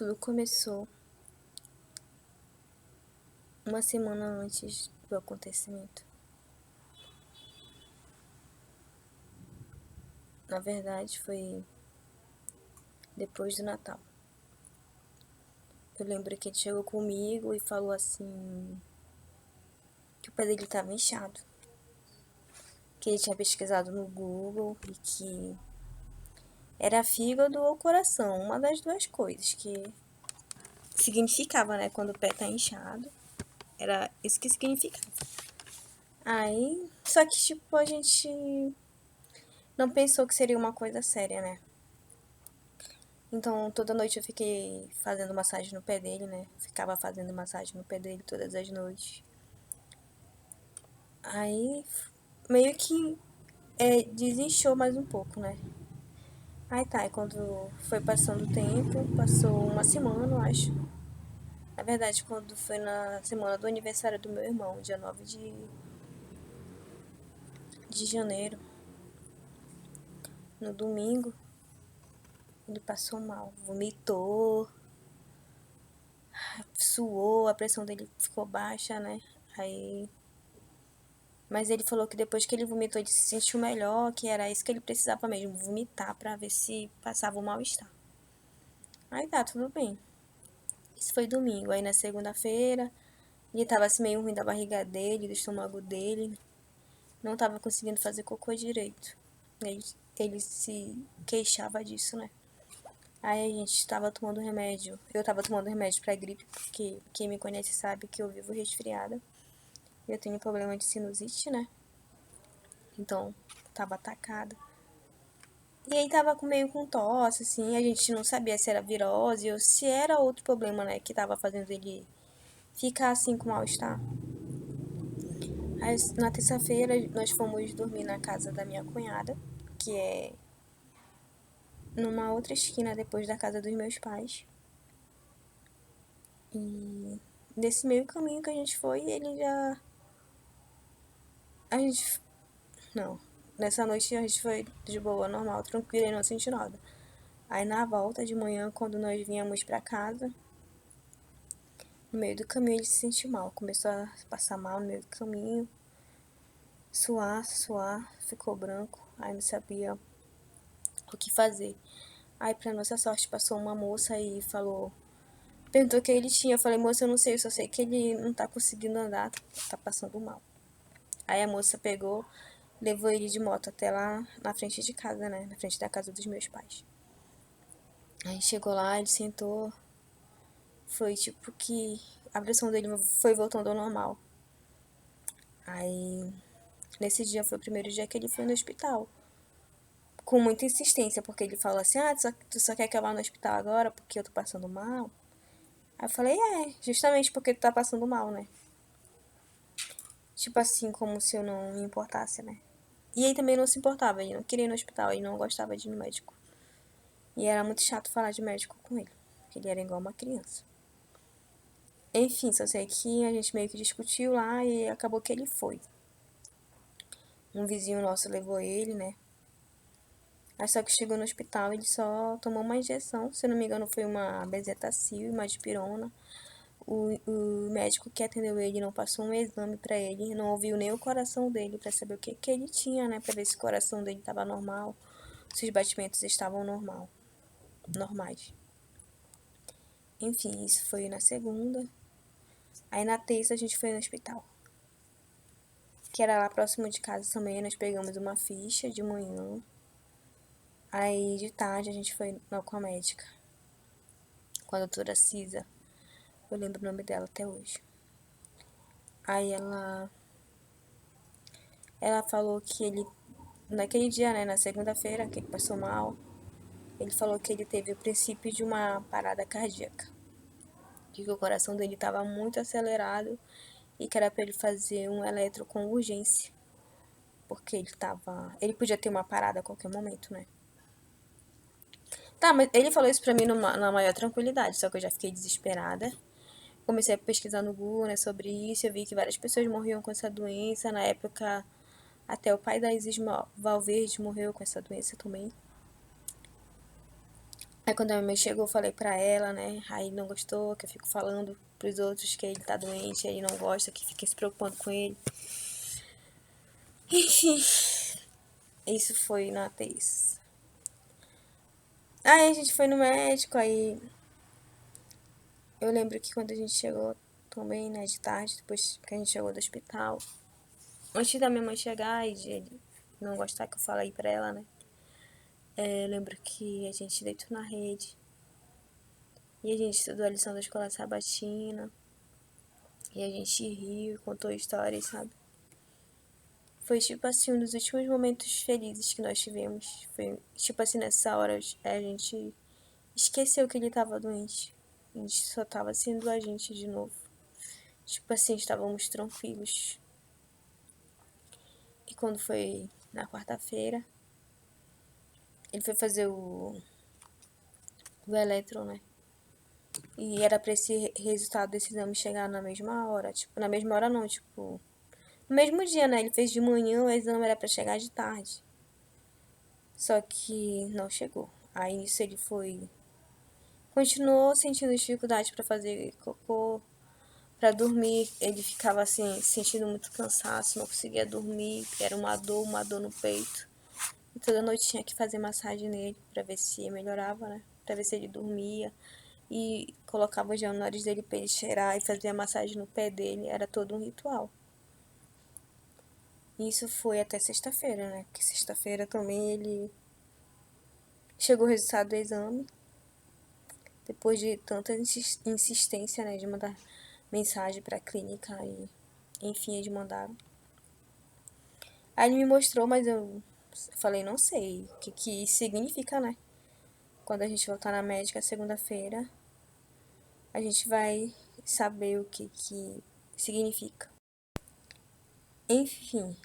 Tudo começou uma semana antes do acontecimento. Na verdade, foi depois do Natal. Eu lembro que ele chegou comigo e falou assim que o pé dele estava inchado. Que ele tinha pesquisado no Google e que era fígado ou coração, uma das duas coisas que significava, né, quando o pé tá inchado. Era isso que significava. Aí, só que tipo, a gente não pensou que seria uma coisa séria, né? Então, toda noite eu fiquei fazendo massagem no pé dele, né? Ficava fazendo massagem no pé dele todas as noites. Aí, meio que desinchou mais um pouco, né? Aí tá, e quando foi passando o tempo, passou uma semana, eu acho. Na verdade, quando foi na semana do aniversário do meu irmão, dia 9 de janeiro, no domingo, ele passou mal, vomitou, suou, a pressão dele ficou baixa, né? Aí, mas ele falou que depois que ele vomitou, ele se sentiu melhor, que era isso que ele precisava mesmo, vomitar pra ver se passava o mal-estar. Aí tá, tudo bem. Isso foi domingo. Aí na segunda-feira, ele tava assim meio ruim da barriga dele, do estômago dele. Não tava conseguindo fazer cocô direito. Ele se queixava disso, né? Aí a gente tava tomando remédio. Eu tava tomando remédio pra gripe, porque quem me conhece sabe que eu vivo resfriada. Eu tenho problema de sinusite, né? Então, tava atacada. E aí tava meio com tosse, assim, a gente não sabia se era virose ou se era outro problema, né, que tava fazendo ele ficar assim com mal-estar. Aí na terça-feira nós fomos dormir na casa da minha cunhada, que é numa outra esquina depois da casa dos meus pais. E nesse meio caminho que a gente foi, ele já. A gente. Não. Nessa noite a gente foi de boa, normal, tranquila e não senti nada. Aí na volta de manhã, quando nós viemos pra casa, no meio do caminho ele se sentiu mal. Começou a passar mal no meio do caminho. Suar, ficou branco. Aí não sabia o que fazer. Aí, pra nossa sorte, passou uma moça e falou... Perguntou o que ele tinha. Eu falei, moça, eu não sei, eu só sei que ele não tá conseguindo andar, tá passando mal. Aí a moça pegou, levou ele de moto até lá na frente de casa, né? Na frente da casa dos meus pais. Aí chegou lá, ele sentou. Foi tipo que a pressão dele foi voltando ao normal. Aí, nesse dia foi o primeiro dia que ele foi no hospital. Com muita insistência, porque ele falou assim, tu só quer que eu vá no hospital agora porque eu tô passando mal? Aí eu falei, justamente porque tu tá passando mal, né? Tipo assim, como se eu não me importasse, né? E ele também não se importava, ele não queria ir no hospital, ele não gostava de ir no médico. E era muito chato falar de médico com ele, porque ele era igual uma criança. Enfim, só sei que a gente meio que discutiu lá e acabou que ele foi. Um vizinho nosso levou ele, né? Aí só que chegou no hospital, ele só tomou uma injeção, se eu não me engano foi uma bezetacil, uma dipirona. O médico que atendeu ele não passou um exame pra ele, não ouviu nem o coração dele pra saber o que ele tinha, né? Pra ver se o coração dele tava normal, se os batimentos estavam normais. Enfim, isso foi na segunda. Aí na terça a gente foi no hospital, que era lá próximo de casa também. Nós pegamos uma ficha de manhã. Aí de tarde a gente foi com a médica, com a doutora Cisa. Eu lembro o nome dela até hoje. Aí ela falou que ele, naquele dia, né, na segunda-feira, que ele passou mal, ele falou que ele teve o princípio de uma parada cardíaca. Que o coração dele estava muito acelerado e que era para ele fazer um eletro com urgência. Porque ele podia ter uma parada a qualquer momento, né? Tá, mas ele falou isso pra mim na maior tranquilidade, só que eu já fiquei desesperada. Comecei a pesquisar no Google, né, sobre isso. Eu vi que várias pessoas morriam com essa doença. Na época, até o pai da Isis Valverde morreu com essa doença também. Aí quando a minha mãe chegou, eu falei pra ela, né? Aí não gostou, que eu fico falando pros outros que ele tá doente, ele não gosta, que fica se preocupando com ele. Enfim, isso foi na terça. Aí a gente foi no médico, aí eu lembro que quando a gente chegou também, né, de tarde, depois que a gente chegou do hospital, antes da minha mãe chegar e de ele não gostar que eu falei pra ela, né? Eu lembro que a gente deitou na rede e a gente estudou a lição da escola sabatina e a gente riu, contou histórias, sabe? Foi tipo assim, um dos últimos momentos felizes que nós tivemos. Foi tipo assim, nessa hora a gente esqueceu que ele tava doente. A gente só tava sendo a gente de novo. Tipo assim, estávamos tranquilos. E quando foi na quarta-feira, ele foi fazer o elétron, né? E era pra esse resultado desse exame chegar na mesma hora. Tipo, na mesma hora não, tipo. No mesmo dia, né? Ele fez de manhã, o exame era pra chegar de tarde. Só que não chegou. Aí nisso ele foi. Continuou sentindo dificuldade pra fazer cocô, pra dormir. Ele ficava assim, sentindo muito cansaço, não conseguia dormir. Era uma dor no peito. E toda noite tinha que fazer massagem nele pra ver se melhorava, né? Pra ver se ele dormia. E colocava o gel no nariz dele pra ele cheirar e fazia massagem no pé dele. Era todo um ritual. E isso foi até sexta-feira, né? Porque sexta-feira também ele chegou o resultado do exame. Depois de tanta insistência, né? De mandar mensagem pra clínica e enfim, eles mandaram. Aí ele me mostrou, mas eu falei, não sei o que isso significa, né? Quando a gente voltar na médica segunda-feira, a gente vai saber o que significa. Enfim,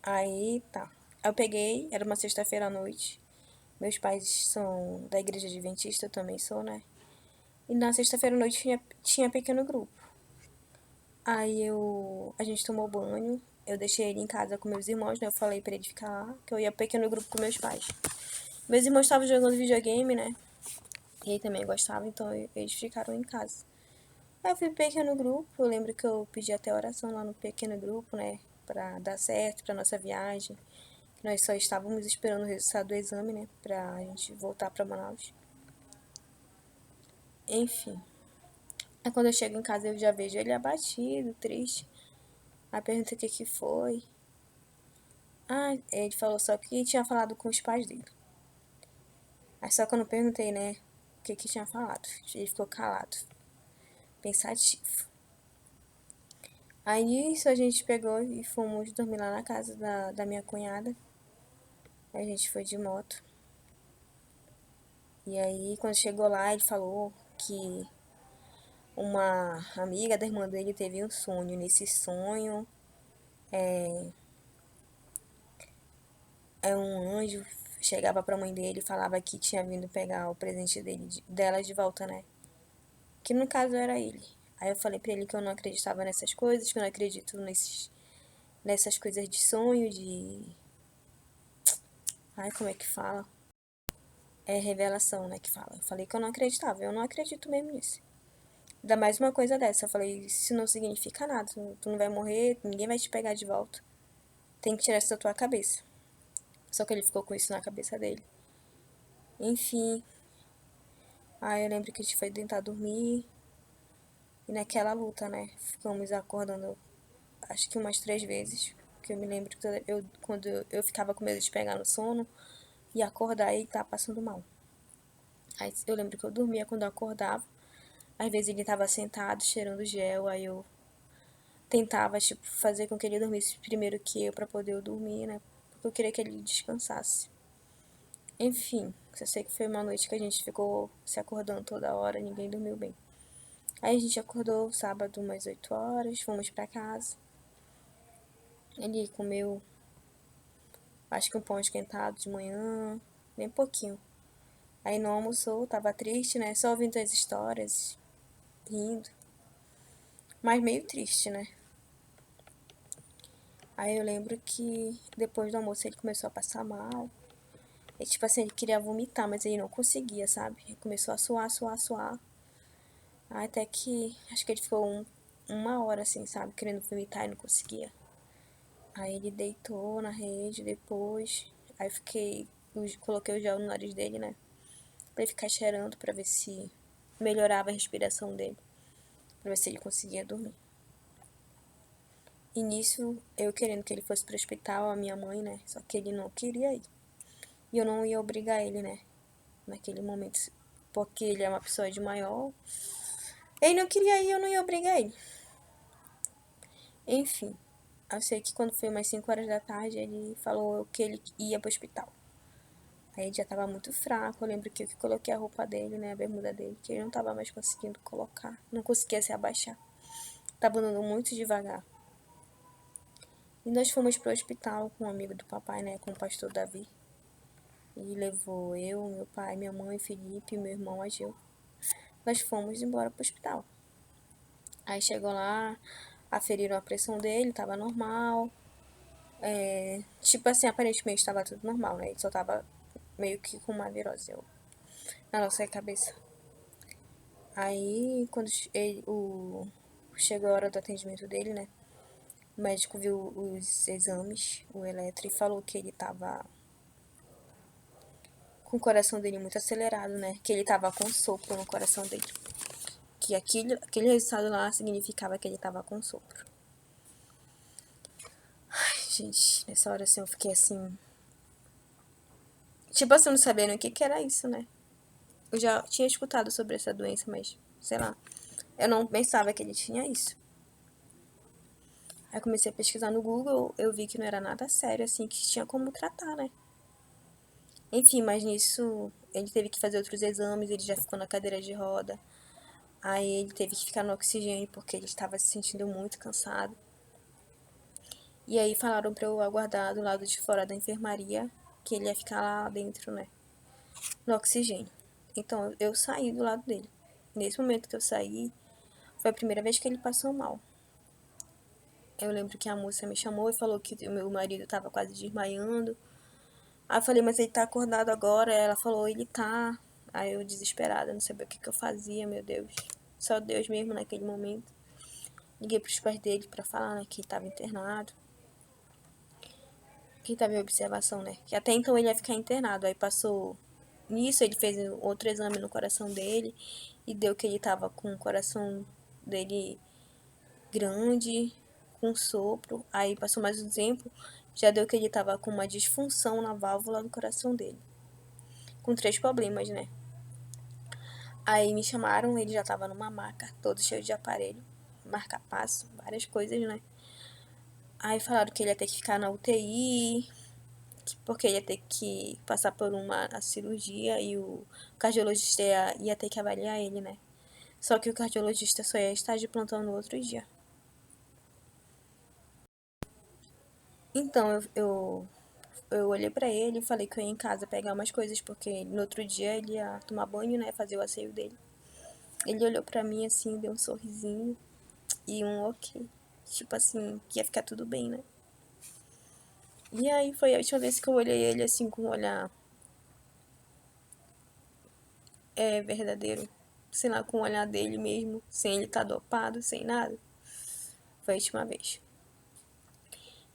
aí tá. Eu peguei, era uma sexta-feira à noite. Meus pais são da igreja adventista, eu também sou, né? E na sexta-feira à noite tinha pequeno grupo. Aí a gente tomou banho, eu deixei ele em casa com meus irmãos, né? Eu falei pra ele ficar lá, que eu ia pequeno grupo com meus pais. Meus irmãos estavam jogando videogame, né? E ele também gostava, então eles ficaram em casa. Aí eu fui pro pequeno grupo, eu lembro que eu pedi até oração lá no pequeno grupo, né? Pra dar certo, pra nossa viagem. Nós só estávamos esperando o resultado do exame, né? Pra gente voltar pra Manaus. Enfim. Aí quando eu chego em casa eu já vejo ele abatido, triste. Aí perguntei o que foi. Ah, ele falou só que tinha falado com os pais dele. Aí só que eu não perguntei, né? O que tinha falado. Ele ficou calado, pensativo. Aí nisso a gente pegou e fomos dormir lá na casa da minha cunhada. Aí a gente foi de moto. E aí quando chegou lá ele falou que uma amiga da irmã dele teve um sonho. Nesse sonho um anjo chegava pra mãe dele e falava que tinha vindo pegar o presente dela de volta, né? Que no caso era ele. Aí eu falei pra ele que eu não acreditava nessas coisas, que eu não acredito nessas coisas de sonho, de. Ai, como é que fala? É revelação, né, que fala. Eu falei que eu não acreditava, eu não acredito mesmo nisso. Ainda mais uma coisa dessa. Eu falei, isso não significa nada, tu não vai morrer, ninguém vai te pegar de volta. Tem que tirar isso da tua cabeça. Só que ele ficou com isso na cabeça dele. Enfim. Aí eu lembro que a gente foi tentar dormir. E naquela luta, né? Ficamos acordando acho que umas 3 vezes. Porque eu me lembro que quando eu ficava com medo de pegar no sono e acordar e tá passando mal. Aí eu lembro que eu dormia quando eu acordava. Às vezes ele tava sentado, cheirando gel, aí eu tentava, tipo, fazer com que ele dormisse primeiro que eu pra poder eu dormir, né? Porque eu queria que ele descansasse. Enfim, só sei que foi uma noite que a gente ficou se acordando toda hora, ninguém dormiu bem. Aí a gente acordou sábado umas 8 horas, fomos pra casa. Ele comeu, acho que um pão esquentado de manhã, bem pouquinho. Aí não almoçou, tava triste, né? Só ouvindo as histórias, rindo. Mas meio triste, né? Aí eu lembro que depois do almoço ele começou a passar mal. É tipo assim, ele queria vomitar, mas ele não conseguia, sabe? Ele começou a suar, suar, suar. Até que, acho que ele ficou uma hora assim, sabe? Querendo vomitar e não conseguia. Aí ele deitou na rede depois. Aí coloquei o gel no nariz dele, né? Pra ele ficar cheirando pra ver se melhorava a respiração dele. Pra ver se ele conseguia dormir. E nisso, eu querendo que ele fosse pro hospital, a minha mãe, né? Só que ele não queria ir. E eu não ia obrigar ele, né? Naquele momento. Porque ele é uma pessoa de maior. Ele não queria ir, eu não ia obrigar ele. Enfim. Eu sei que quando foi umas 5 horas da tarde, ele falou que ele ia pro hospital. Aí ele já tava muito fraco. Eu lembro que eu coloquei a roupa dele, né? A bermuda dele, que ele não tava mais conseguindo colocar. Não conseguia se abaixar. Tava andando muito devagar. E nós fomos pro hospital com um amigo do papai, né? Com o pastor Davi. E levou eu, meu pai, minha mãe, Felipe, meu irmão, Agil. Nós fomos embora pro hospital. Aí chegou lá, aferiram a pressão dele, tava normal. Tipo assim, aparentemente tava tudo normal, né? Ele só tava meio que com uma virose na nossa cabeça. Aí, quando chegou a hora do atendimento dele, né? O médico viu os exames, o eletro, e falou que ele tava com o coração dele muito acelerado, né? Que ele tava com sopro no coração dele. Que aquele resultado lá significava que ele tava com sopro. Ai, gente, nessa hora assim eu fiquei assim. Tipo assim, não sabendo o que era isso, né? Eu já tinha escutado sobre essa doença, mas sei lá. Eu não pensava que ele tinha isso. Aí comecei a pesquisar no Google, eu vi que não era nada sério, assim, que tinha como tratar, né? Enfim, mas nisso ele teve que fazer outros exames, ele já ficou na cadeira de roda. Aí ele teve que ficar no oxigênio porque ele estava se sentindo muito cansado. E aí falaram pra eu aguardar do lado de fora da enfermaria, que ele ia ficar lá dentro, né? No oxigênio. Então eu saí do lado dele. Nesse momento que eu saí, foi a primeira vez que ele passou mal. Eu lembro que a moça me chamou e falou que o meu marido tava quase desmaiando. Aí eu falei, mas ele tá acordado agora? Ela falou, ele tá. Aí eu desesperada, não sabia o que eu fazia, meu Deus. Só Deus mesmo naquele momento. Liguei pros pais dele pra falar, né, que ele tava internado. Que ele tava em observação, né? Que até então ele ia ficar internado. Aí passou nisso, ele fez outro exame no coração dele e deu que ele tava com o coração dele grande, com sopro. Aí passou mais um tempo, já deu que ele tava com uma disfunção na válvula do coração dele. Com 3 problemas, né? Aí me chamaram, ele já tava numa maca, todo cheio de aparelho, marca-passo, várias coisas, né? Aí falaram que ele ia ter que ficar na UTI, porque ia ter que passar por uma cirurgia e o cardiologista ia ter que avaliar ele, né? Só que o cardiologista só ia estar de plantão no outro dia. Então eu olhei pra ele e falei que eu ia em casa pegar umas coisas, porque no outro dia ele ia tomar banho, né? Fazer o asseio dele. Ele olhou pra mim assim, deu um sorrisinho e um ok. Tipo assim, que ia ficar tudo bem, né? E aí foi a última vez que eu olhei ele assim com um olhar verdadeiro. Sei lá, com o olhar dele mesmo, sem ele estar dopado, sem nada. Foi a última vez.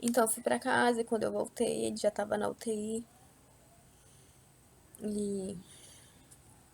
Então eu fui pra casa e quando eu voltei, ele já tava na UTI. E